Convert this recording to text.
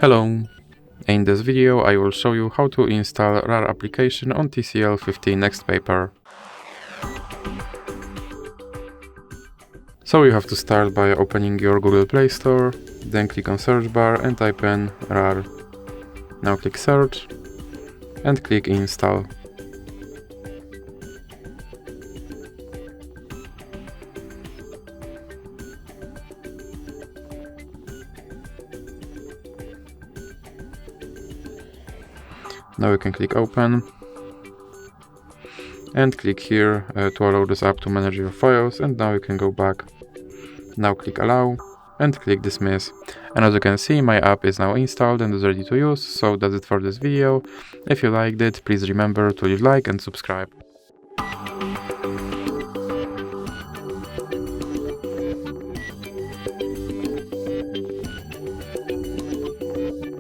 Hello! In this video I will show you how to install RAR application on TCL 50 NxtPaper. So you have to start by opening your Google Play Store, then click on search bar and type in RAR. Now click search and click install. Now you can click open and click here to allow this app to manage your files, and now you can go back. Now click allow and click dismiss. And as you can see, my app is now installed and is ready to use. So that's it for this video. If you liked it, please remember to leave a like and subscribe.